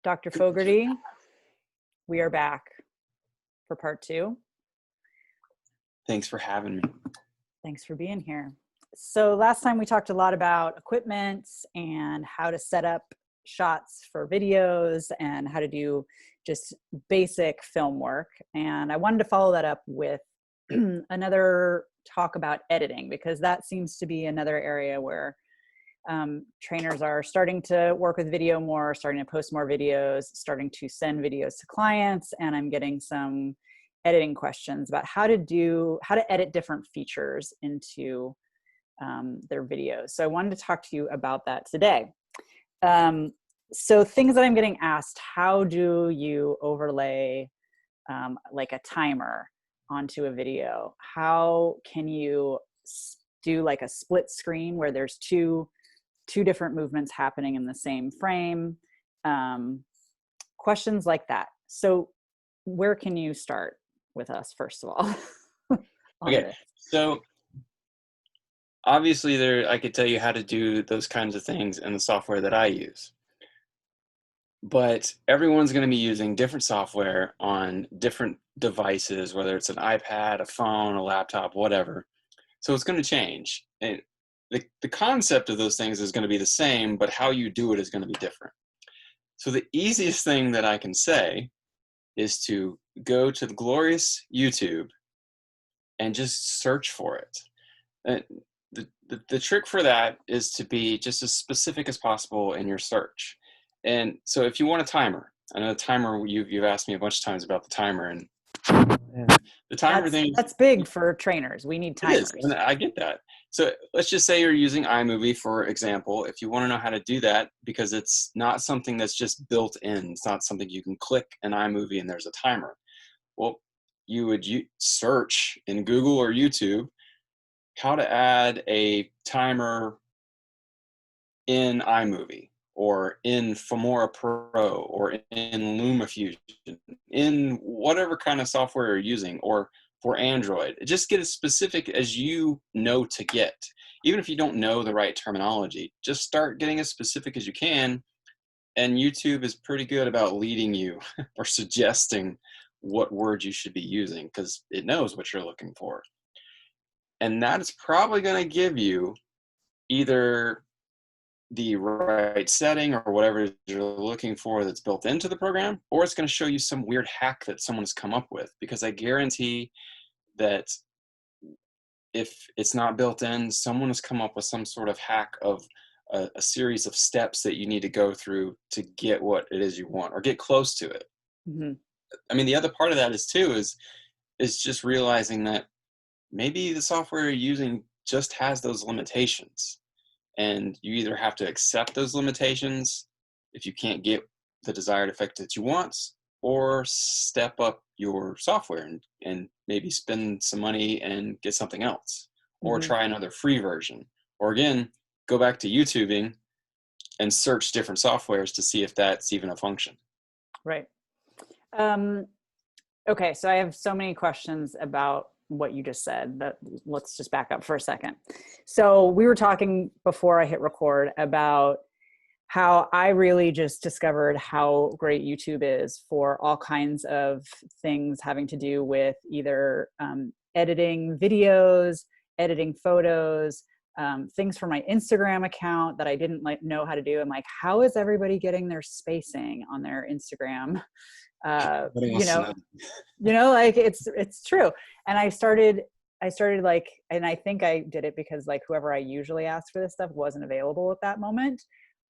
Dr. Fogarty, we are back for part 2. Thanks for having me. Thanks for being here. So last time we talked a lot about equipment and how to set up shots for videos and how to do just basic film work. And I wanted to follow that up with another talk about editing, because that seems to be another area where trainers are starting to work with video more, starting to post more videos, starting to send videos to clients. And I'm getting some editing questions about how to edit different features into their videos. So I wanted to talk to you about that today. So things that I'm getting asked: how do you overlay like a timer onto a video? How can you do like a split screen where there's two different movements happening in the same frame? Questions like that. So where can you start with us, first of all? Okay, so obviously I could tell you how to do those kinds of things in the software that I use. But everyone's going to be using different software on different devices, whether it's an iPad, a phone, a laptop, whatever. So it's going to change. And the concept of those things is going to be the same, but how you do it is going to be different. So the easiest thing that I can say is to go to the glorious YouTube and just search for it. And the trick for that is to be just as specific as possible in your search. And so if you want a timer, I know the timer, you've asked me a bunch of times about the timer, and the timer that's big for trainers. We need timers. It is, and I get that. So let's just say you're using iMovie, for example. If you want to know how to do that, because it's not something that's just built in, it's not something you can click an iMovie and there's a timer. Well, you would search in Google or YouTube how to add a timer in iMovie, or in Filmora Pro, or in LumaFusion, in whatever kind of software you're using, or for Android. Just get as specific as you know to get. Even if you don't know the right terminology, just start getting as specific as you can. And YouTube is pretty good about leading you or suggesting what words you should be using, because it knows what you're looking for. And that is probably going to give you either the right setting or whatever you're looking for that's built into the program, or it's going to show you some weird hack that someone has come up with. Because I guarantee that if it's not built in, someone has come up with some sort of hack of a series of steps that you need to go through to get what it is you want, or get close to it. Mm-hmm. I mean, the other part of that is just realizing that maybe the software you're using just has those limitations. And you either have to accept those limitations if you can't get the desired effect that you want, or step up your software and maybe spend some money and get something else, or try another free version. Or again, go back to YouTubing and search different softwares to see if that's even a function. Right. Okay, so I have so many questions about what you just said, that let's just back up for a second. So we were talking before I hit record about how I really just discovered how great YouTube is for all kinds of things having to do with either editing videos, editing photos, things for my Instagram account that I didn't know how to do. I'm like, how is everybody getting their spacing on their Instagram? Like it's true. And I started like, and I think I did it because like whoever I usually ask for this stuff wasn't available at that moment.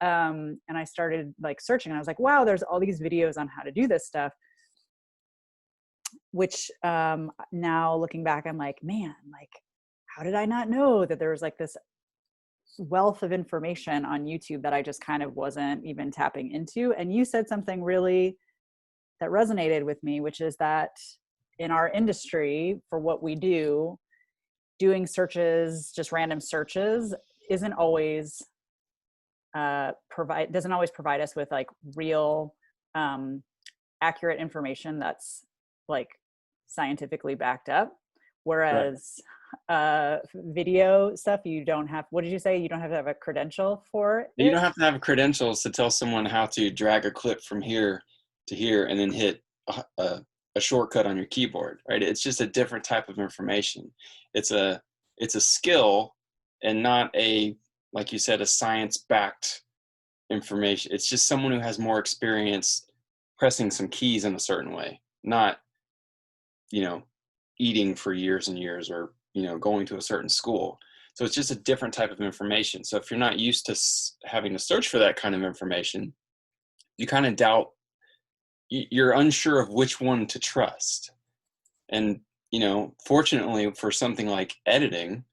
And I started like searching, and I was like, wow, there's all these videos on how to do this stuff, which now looking back, I'm like, man, like, how did I not know that there was like this wealth of information on YouTube that I just kind of wasn't even tapping into? And you said something really that resonated with me, which is that in our industry, for what we do, doing searches, just random searches, doesn't always provide us with like real accurate information that's like scientifically backed up. Whereas video stuff, you don't have, what did you say? You don't have to have a credential for You it? don't have to have credentials to tell someone how to drag a clip from here to here and then hit a shortcut on your keyboard, right? It's just a different type of information. It's a skill and not a, like you said, a science-backed information. It's just someone who has more experience pressing some keys in a certain way, not, you know, eating for years and years, or, you know, going to a certain school. So it's just a different type of information. So if you're not used to having to search for that kind of information, you kind of doubt, you're unsure of which one to trust. And, you know, fortunately for something like editing,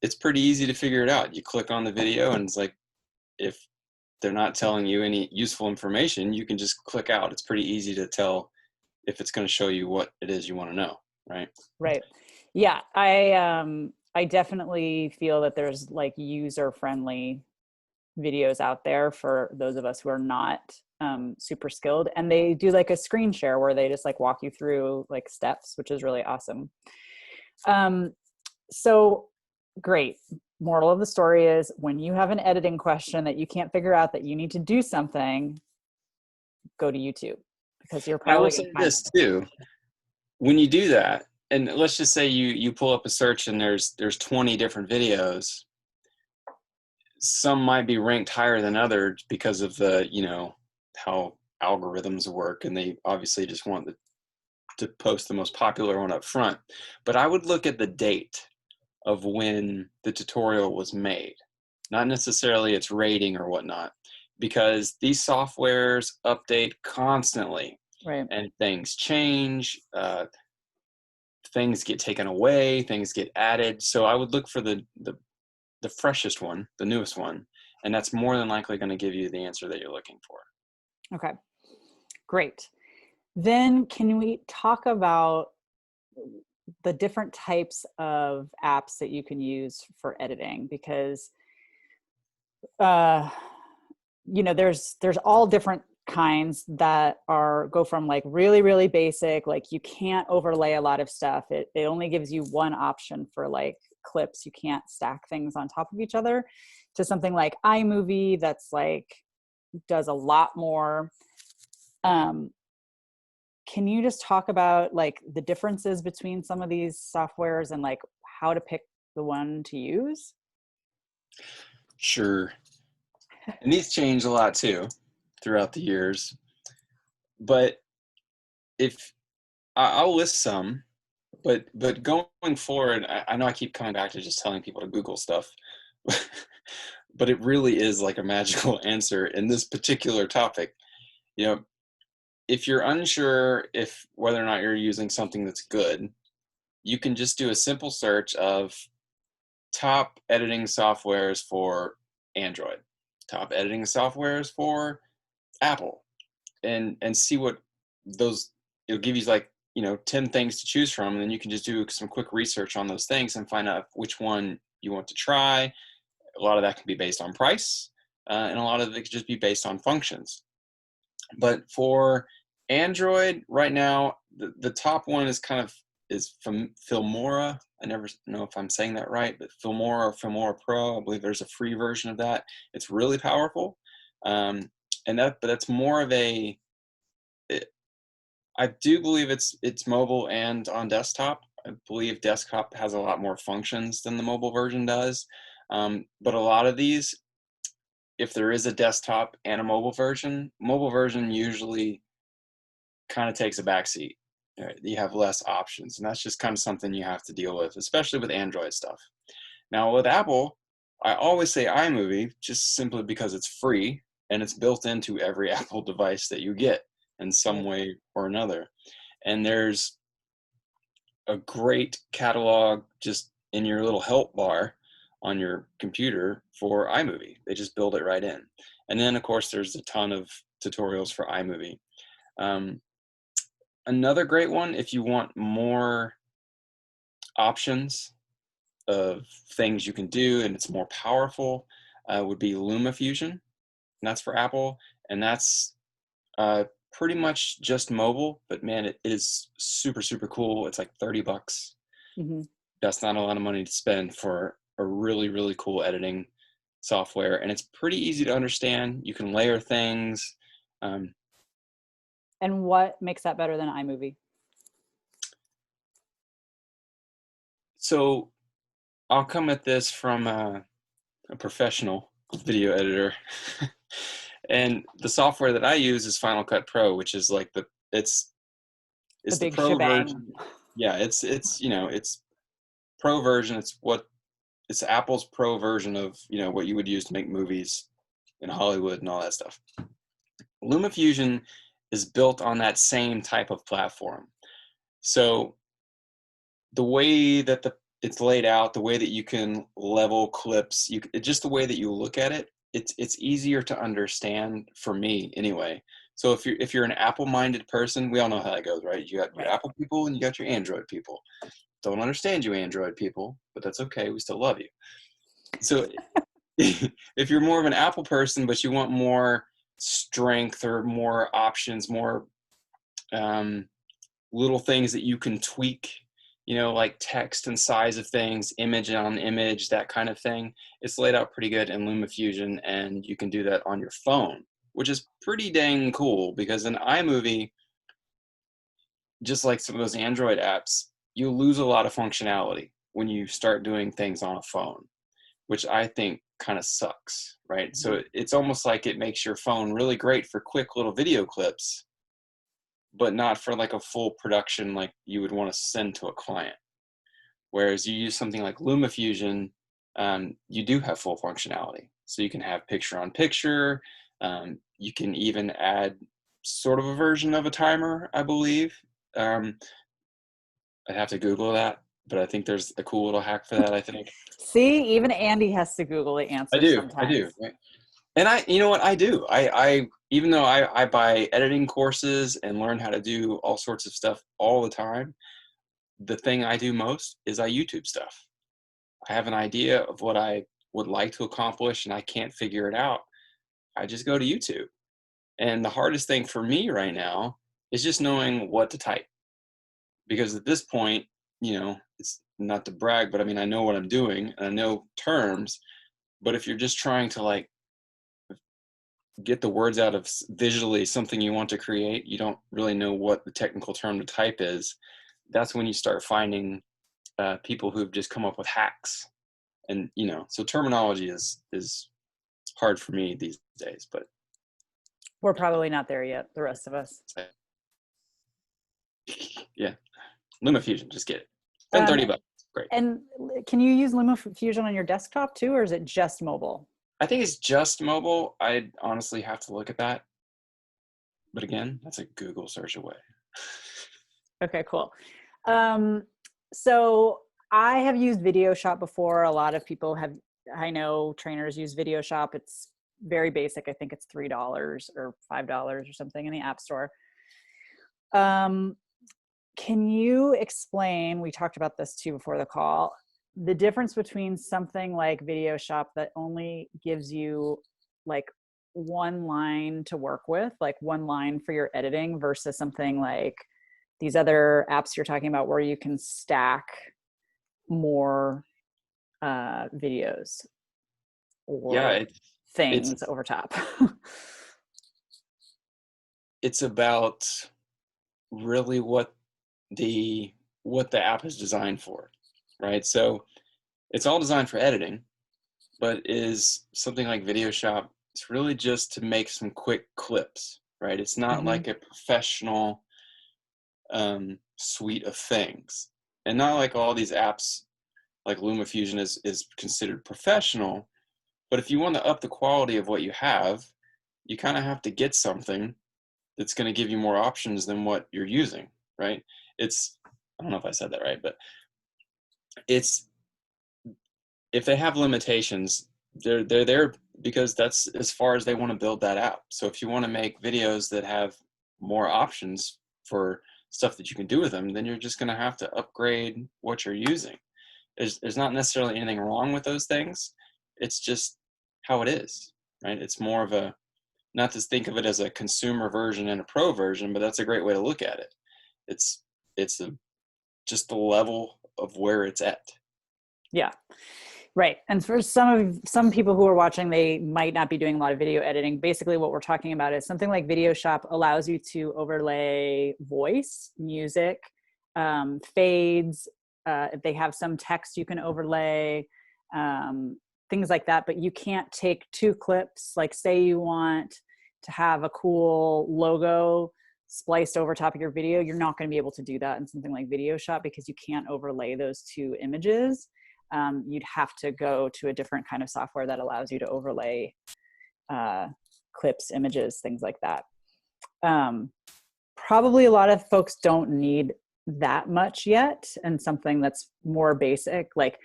it's pretty easy to figure it out. You click on the video and it's like, if they're not telling you any useful information, you can just click out. It's pretty easy to tell if it's going to show you what it is you want to know, right? Right. Yeah. I definitely feel that there's like user friendly videos out there for those of us who are not super skilled, and they do like a screen share where they just like walk you through like steps, which is really awesome. So great. Moral of the story is, when you have an editing question that you can't figure out, that you need to do something, go to YouTube, because you're I will probably going say to find this too. When you do that, and let's just say you pull up a search and there's 20 different videos, some might be ranked higher than others because of the, you know, how algorithms work, and they obviously just want to post the most popular one up front. But I would look at the date of when the tutorial was made, not necessarily its rating or whatnot, because these softwares update constantly, right. and things change, things get taken away, things get added. So I would look for the freshest one, the newest one, and that's more than likely going to give you the answer that you're looking for. Okay, great. Then can we talk about the different types of apps that you can use for editing? Because uh, you know, there's all different kinds that are go from like really, really basic, like you can't overlay a lot of stuff. It only gives you one option for like clips. You can't stack things on top of each other, to something like iMovie that's like does a lot more. Um, can you just talk about like the differences between some of these softwares and like how to pick the one to use? Sure. And these change a lot too throughout the years. But if I'll list some, but going forward, I know I keep coming back to just telling people to Google stuff, but it really is like a magical answer in this particular topic. You know, if you're unsure if whether or not you're using something that's good, you can just do a simple search of top editing softwares for Android, top editing softwares for Apple, and see what those, it'll give you like, you know, 10 things to choose from, and then you can just do some quick research on those things and find out which one you want to try. A lot of that can be based on price, and a lot of it could just be based on functions. But for Android right now, the top one is kind of is from Filmora. I never know if I'm saying that right, but Filmora or Filmora Pro, I believe there's a free version of that. It's really powerful, and but that's more of a, I do believe it's mobile and on desktop. I believe desktop has a lot more functions than the mobile version does. But a lot of these, if there is a desktop and a mobile version usually kind of takes a backseat. Right? You have less options, and that's just kind of something you have to deal with, especially with Android stuff. Now with Apple, I always say iMovie just simply because it's free and it's built into every Apple device that you get in some Right. way or another. And there's a great catalog just in your little help bar on your computer for iMovie. They just build it right in. And then, of course, there's a ton of tutorials for iMovie. Um, Another great one, if you want more options of things you can do and it's more powerful, would be LumaFusion. And that's for Apple. And that's pretty much just mobile, but man, it is super, super cool. It's like $30. Mm-hmm. that's not a lot of money to spend for a really, really cool editing software. And it's pretty easy to understand. You can layer things. And what makes that better than iMovie? So I'll come at this from a professional video editor. And the software that I use is Final Cut Pro, which is like it's The the big pro shebang. version. Yeah, it's it's pro version. It's Apple's pro version of, what you would use to make movies in Hollywood and all that stuff. LumaFusion is built on that same type of platform. So the way that it's laid out, the way that you can level clips, just the way that you look at it, it's easier to understand for me anyway. So if you're an Apple-minded person, we all know how that goes, right? You got your Right. Apple people and you got your Android people. Don't understand you Android people, but that's okay. We still love you. So if you're more of an Apple person, but you want more strength or more options, more little things that you can tweak, like text and size of things, image on image, that kind of thing, it's laid out pretty good in LumaFusion, and you can do that on your phone, which is pretty dang cool, because in iMovie, just like some of those Android apps, you lose a lot of functionality when you start doing things on a phone, which I think kind of sucks, right? Mm-hmm. So it's almost like it makes your phone really great for quick little video clips, but not for like a full production like you would want to send to a client. Whereas you use something like LumaFusion, you do have full functionality. So you can have picture on picture. You can even add sort of a version of a timer, I believe. I'd have to Google that, but I think there's a cool little hack for that, I think. See, even Andy has to Google the I answers do. sometimes. Right? And you know what I do? I even though I buy editing courses and learn how to do all sorts of stuff all the time, the thing I do most is I YouTube stuff. I have an idea of what I would like to accomplish and I can't figure it out. I just go to YouTube. And the hardest thing for me right now is just knowing what to type. Because at this point, it's not to brag, but I mean, I know what I'm doing and I know terms. But if you're just trying to like get the words out of visually something you want to create, you don't really know what the technical term to type is. That's when you start finding people who've just come up with hacks. And so terminology is hard for me these days, but We're probably not there yet, the rest of us. yeah, LumaFusion, just get it. Spend $30, great. And can you use LumaFusion on your desktop too, or is it just mobile? I think it's just mobile. I'd honestly have to look at that, but again, that's a Google search away. Okay, cool. So I have used VideoShop before. A lot of people have, I know trainers use VideoShop. It's very basic. I think it's $3 or $5 or something in the App Store. Can you explain, we talked about this too before the call, the difference between something like VideoShop that only gives you like one line to work with, like one line for your editing, versus something like these other apps you're talking about where you can stack more videos or things over top? It's about really what the app is designed for, right? So it's all designed for editing, but is something like VideoShop, it's really just to make some quick clips, right? It's not like a professional suite of things, and not like all these apps like LumaFusion is considered professional. But if you want to up the quality of what you have, you kind of have to get something that's going to give you more options than what you're using, right? I don't know if I said that right, but it's, if they have limitations, they're there because that's as far as they want to build that app. So if you want to make videos that have more options for stuff that you can do with them, then you're just going to have to upgrade what you're using. There's not necessarily anything wrong with those things. It's just how it is, right? It's more of a, not to think of it as a consumer version and a pro version, but that's a great way to look at it. It's just the level of where it's at. Yeah. Right. And for some people who are watching, they might not be doing a lot of video editing. Basically, what we're talking about is something like Video Shop allows you to overlay voice, music, fades. If they have some text, you can overlay, things like that. But you can't take two clips. Like, say you want to have a cool logo spliced over top of your video, you're not going to be able to do that in something like Video Shop because you can't overlay those two images. You'd have to go to a different kind of software that allows you to overlay clips, images, things like that. Probably a lot of folks don't need that much yet, and something that's more basic. Like,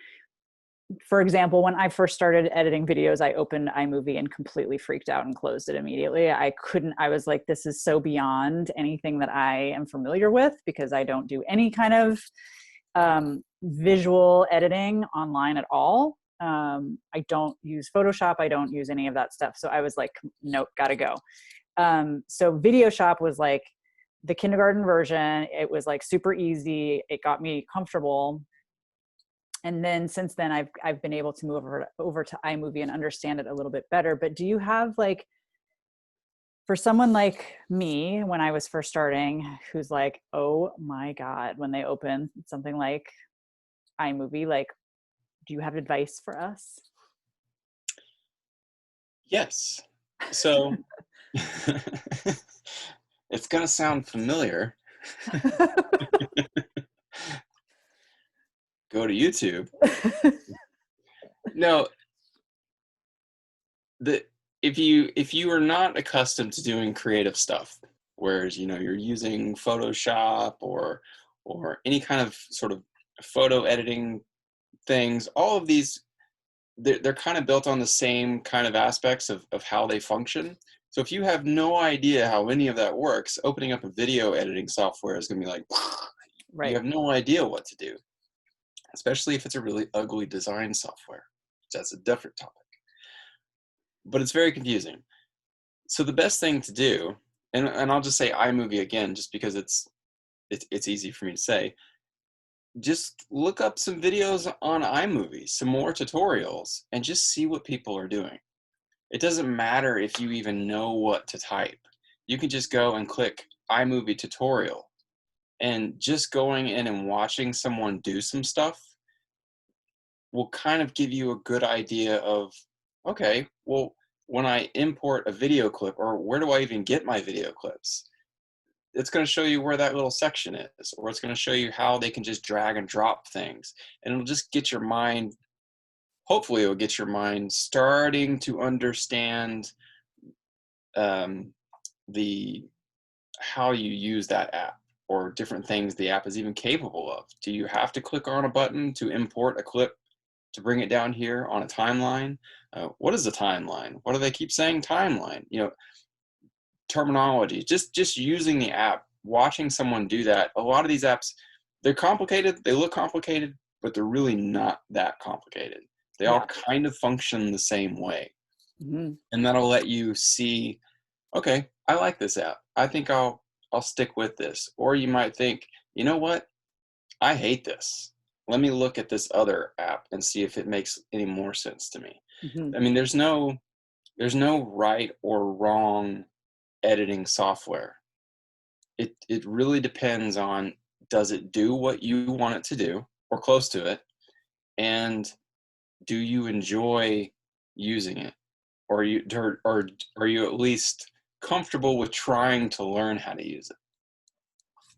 for example, when I first started editing videos, I opened iMovie and completely freaked out and closed it immediately. I was like, this is so beyond anything that I am familiar with, because I don't do any kind of visual editing online at all. I don't use Photoshop. I don't use any of that stuff. So I was like, nope, gotta go. So Video Shop was like the kindergarten version. It was like super easy. It got me comfortable. And then since then I've been able to move over to iMovie and understand it a little bit better. But do you have, like, for someone like me, when I was first starting, who's like, oh my God, when they open something like iMovie, like, do you have advice for us? Yes. So it's going to sound familiar. Go to YouTube. No, if you are not accustomed to doing creative stuff, whereas you're using Photoshop or any kind of sort of photo editing things, all of these, they're kind of built on the same kind of aspects of how they function. So if you have no idea how any of that works, opening up a video editing software is going to be like, Right. You have no idea what to do, especially if it's a really ugly design software. That's a different topic. But it's very confusing. So the best thing to do, and I'll just say iMovie again, just because it's easy for me to say, just look up some videos on iMovie, some more tutorials, and just see what people are doing. It doesn't matter if you even know what to type. You can just go and click iMovie tutorial, and just going in and watching someone do some stuff will kind of give you a good idea of, okay, well, when I import a video clip, or where do I even get my video clips? It's going to show you where that little section is, or it's going to show you how they can just drag and drop things. And it'll just get your mind, hopefully it'll get your mind starting to understand how you use that app, or different things the app is even capable of. Do you have to click on a button to import a clip to bring it down here on a timeline? What is a timeline? What do they keep saying timeline? Terminology, just using the app, watching someone do that. A lot of these apps, they're complicated, they look complicated, but they're really not that complicated. They all kind of function the same way. Mm-hmm. And that'll let you see, okay, I like this app. I think I'll stick with this. Or you might think, you know what? I hate this. Let me look at this other app and see if it makes any more sense to me. Mm-hmm. I mean, there's no right or wrong editing software. It really depends on, does it do what you want it to do, or close to it, and do you enjoy using it, or are you at least comfortable with trying to learn how to use it?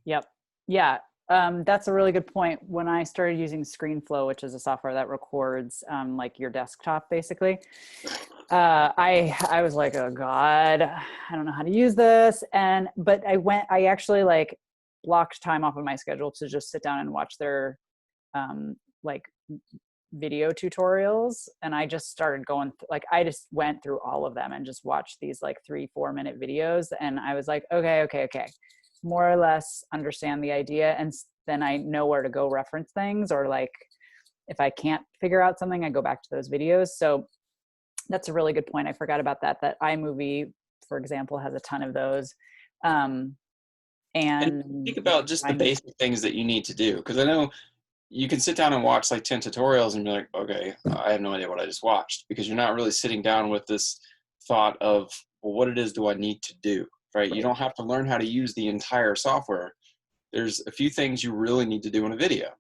Yep. Yeah. That's a really good point. When I started using ScreenFlow, which is a software that records like your desktop, basically, I was like, oh God, I don't know how to use this. But I actually like blocked time off of my schedule to just sit down and watch their like video tutorials. And I just started I just went through all of them and just watched these like 3-4 minute videos. And I was like, okay. More or less understand the idea. And then I know where to go reference things, or like, if I can't figure out something, I go back to those videos. So that's a really good point. I forgot about that iMovie, for example, has a ton of those. And think about just the basic things that you need to do. Because I know you can sit down and watch like 10 tutorials and be like, okay, I have no idea what I just watched, because you're not really sitting down with this thought of, well, what it is do I need to do, right? You don't have to learn how to use the entire software. There's a few things you really need to do in a video.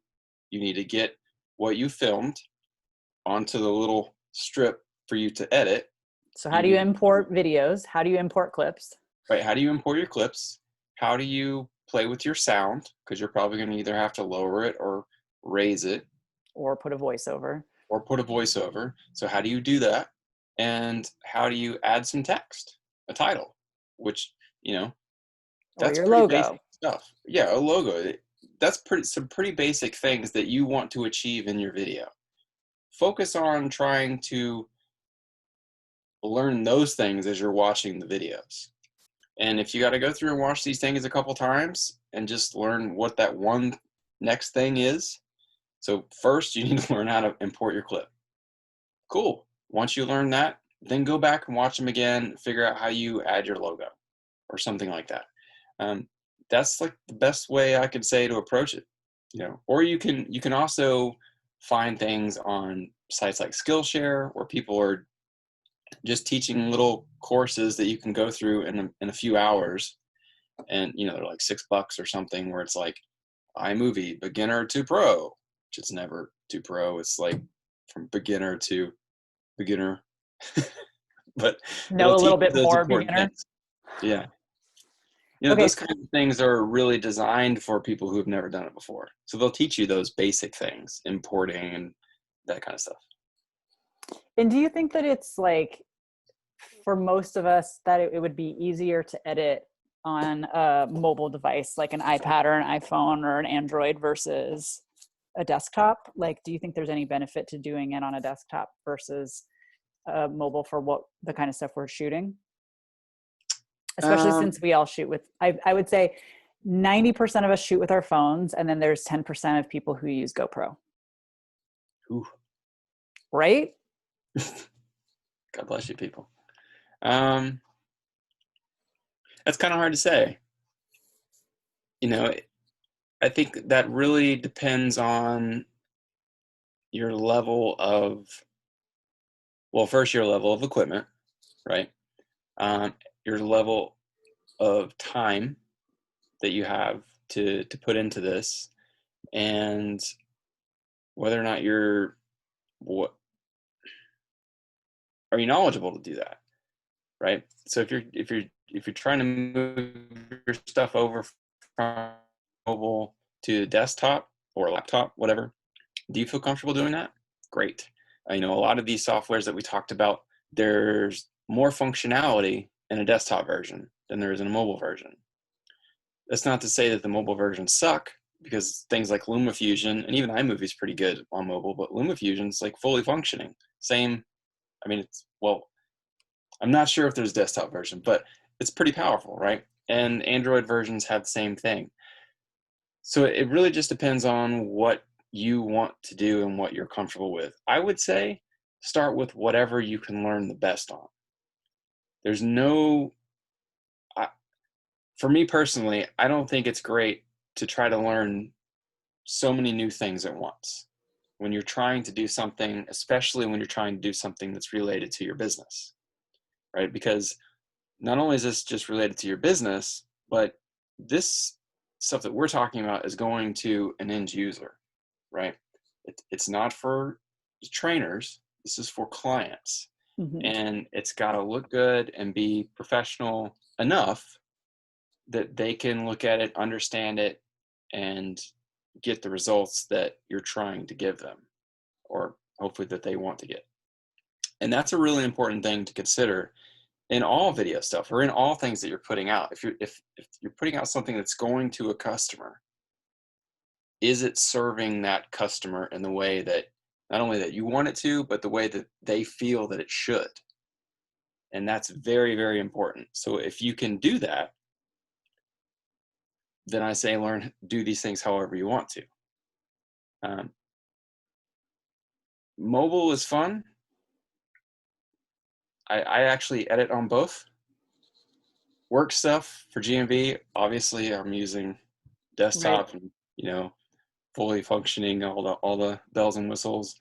You need to get what you filmed onto the little strip for you to edit. So how do you import videos? How do you import clips? Right, how do you import your clips? How do you play with your sound? Because you're probably going to either have to lower it or raise it. Or put a voiceover. Or put a voiceover. So how do you do that? And how do you add some text, a title, which, you know, Or that's your pretty logo. basic stuff. Yeah, a logo. That's some pretty basic things that you want to achieve in your video. Focus on trying to learn those things as you're watching the videos. And if you got to go through and watch these things a couple times and just learn what that one next thing is. So first you need to learn how to import your clip. Cool. Once you learn that, then go back and watch them again, figure out how you add your logo or something like that. That's like the best way I could say to approach it, you know. Or you can also find things on sites like Skillshare, where people are just teaching little courses that you can go through in a few hours, and you know, they're like $6 or something, where it's like iMovie beginner to pro, which it's never to pro. It's like from beginner to beginner, but Know it'll a teach little you bit those more important beginner. things. Yeah. You know, Okay, those kinds of things are really designed for people who have never done it before. So they'll teach you those basic things, importing and that kind of stuff. and do you think that it's like, for most of us, that it would be easier to edit on a mobile device like an iPad or an iPhone or an Android versus a desktop? Like, do you think there's any benefit to doing it on a desktop versus mobile for what the kind of stuff we're shooting? Especially Um, since we all shoot with, I would say 90% of us shoot with our phones, and then there's 10% of people who use GoPro. ooh, Right? God bless you, people. Um, that's kind of hard to say. You know, I think that really depends on your level of, well, first your level of equipment, right? Your level of time that you have to put into this, and whether or not what are you knowledgeable to do that, right? So if you're trying to move your stuff over from mobile to desktop or laptop, whatever, do you feel comfortable doing that? Great. You know, a lot of these softwares that we talked about, there's more functionality in a desktop version than there is in a mobile version. That's not to say that the mobile versions suck, because things like LumaFusion and even iMovie is pretty good on mobile, but LumaFusion is like fully functioning. Same, I mean, it's, well, I'm not sure if there's a desktop version, but it's pretty powerful, right? And Android versions have the same thing. So it really just depends on what you want to do and what you're comfortable with. I would say start with whatever you can learn the best on. There's no, for me personally, I don't think it's great to try to learn so many new things at once when you're trying to do something, especially when you're trying to do something that's related to your business, right? Because not only is this just related to your business, but this stuff that we're talking about is going to an end user, right? It's not for trainers. This is for clients. Mm-hmm. And it's got to look good and be professional enough that they can look at it, understand it, and get the results that you're trying to give them, or hopefully that they want to get. And that's a really important thing to consider in all video stuff, or in all things that you're putting out. If you're putting out something that's going to a customer, is it serving that customer in the way that not only that you want it to, but the way that they feel that it should? And that's very, very important. So if you can do that, then I say do these things however you want to. Um, Mobile is fun. I actually edit on both. Work stuff for GMV, obviously I'm using Right. desktop, and you know, fully functioning, all the bells and whistles.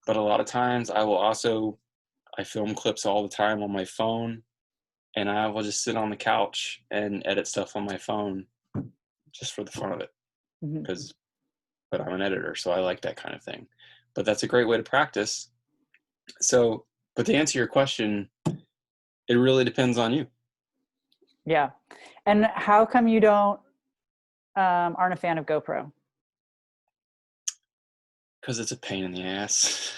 But a lot of times I film clips all the time on my phone, and I will just sit on the couch and edit stuff on my phone just for the fun of it. Mhm. Because, but I'm an editor, so I like that kind of thing. But that's a great way to practice. So, but to answer your question, it really depends on you. Yeah. And how come you don't aren't a fan of GoPro? Because it's a pain in the ass.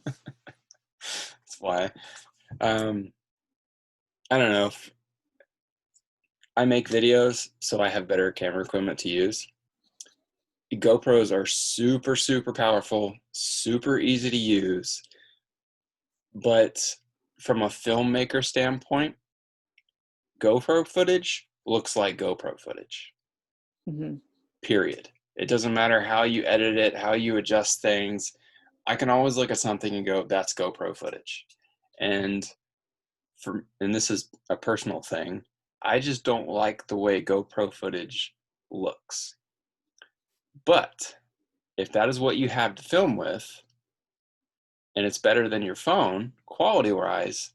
That's why. Um, I don't know. If I make videos, so I have better camera equipment to use. GoPros are super, super powerful, super easy to use. But from a filmmaker standpoint, GoPro footage looks like GoPro footage, Hmm. period. It doesn't matter how you edit it, how you adjust things. I can always look at something and go, that's GoPro footage. And and this is a personal thing, I just don't like the way GoPro footage looks. But if that is what you have to film with, and it's better than your phone quality wise,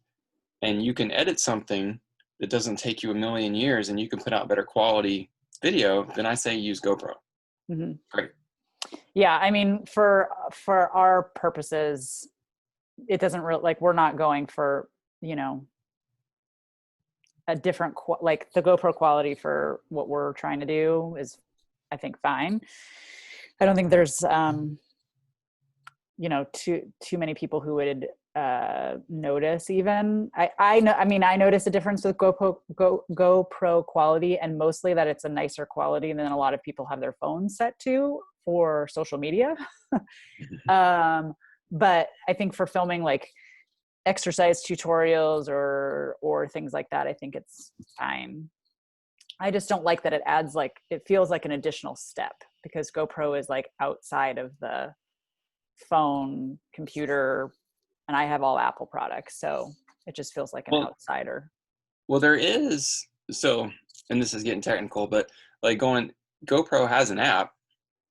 and you can edit something that doesn't take you a million years and you can put out better quality video, then I say use GoPro. Hmm. Great. Yeah, I mean, for our purposes, it doesn't really, like, we're not going for, you know, a different like the GoPro quality for what we're trying to do is, I think, fine. I don't think there's you know, too many people who would notice. Even I know, I mean, I notice a difference with GoPro quality, and mostly that it's a nicer quality than a lot of people have their phones set to for social media. But I think for filming like exercise tutorials or things like that, I think it's fine. I just don't like that it adds, like, it feels like an additional step because GoPro is like outside of the phone, computer, and I have all Apple products, so it just feels like an Well, outsider. well, there is, so, and this is getting technical, but like GoPro has an app,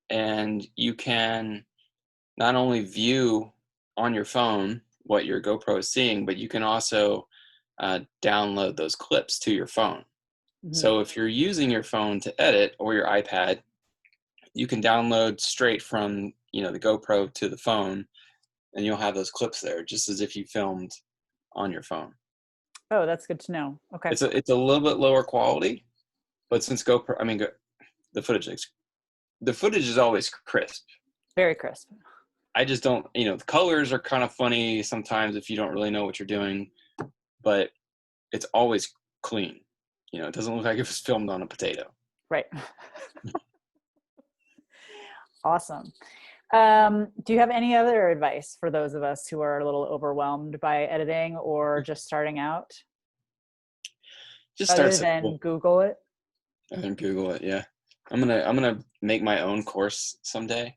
and you can not only view on your phone what your GoPro is seeing, but you can also download those clips to your phone. Mm-hmm. So if you're using your phone to edit or your iPad, you can download straight from the GoPro to the phone, and you'll have those clips there, just as if you filmed on your phone. Oh, that's good to know. Okay. It's a little bit lower quality, but since GoPro, I mean, the footage the footage is always crisp. Very crisp. I just don't, the colors are kind of funny sometimes if you don't really know what you're doing, but it's always clean. It doesn't look like it was filmed on a potato. Right. Awesome. Do you have any other advice for those of us who are a little overwhelmed by editing or just starting out, Just start other than simple Google it? and Google it. Yeah, I'm gonna make my own course someday,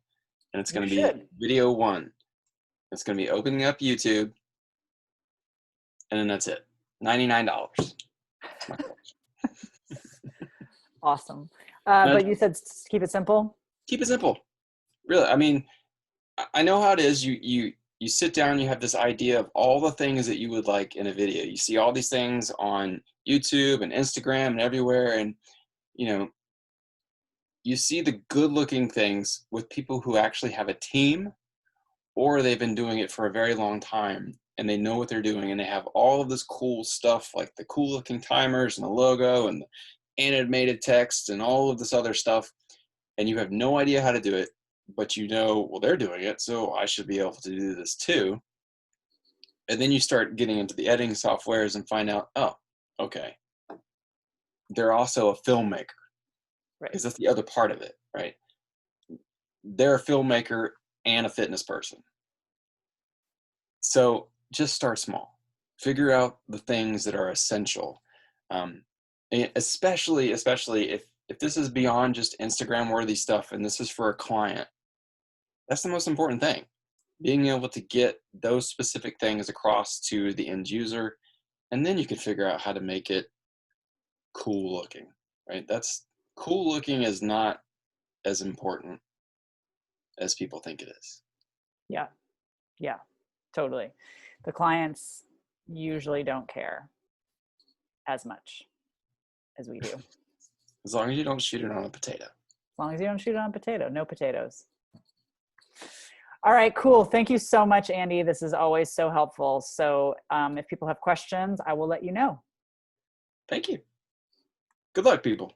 and it's You gonna be should. video one. It's gonna be opening up YouTube, and then that's it. $99. That's my course. Awesome. And But you said keep it simple. keep it simple. Really, I mean, I know how it is. You sit down, you have this idea of all the things that you would like in a video. You see all these things on YouTube and Instagram and everywhere, and you know you see the good looking things with people who actually have a team, or they've been doing it for a very long time and they know what they're doing, and they have all of this cool stuff like the cool looking timers and the logo and the animated text and all of this other stuff, and you have no idea how to do it, but well, they're doing it, so I should be able to do this too. And then you start getting into the editing softwares and find out, oh, okay, they're also a filmmaker, Right. because that's the other part of it, right? They're a filmmaker and a fitness person. So just start small. Figure out the things that are essential, and especially if this is beyond just Instagram worthy stuff, and this is for a client. That's the most important thing. Being able to get those specific things across to the end user, and then you can figure out how to make it cool looking. Right? That's cool looking is not as important as people think it is. Yeah. Yeah, totally. The clients usually don't care as much as we do. As long as you don't shoot it on a potato. As long as you don't shoot it on a potato, no potatoes. All right, cool. Thank you so much, Andy. This is always so helpful. So if people have questions, I will let you know. Thank you. Good luck, people.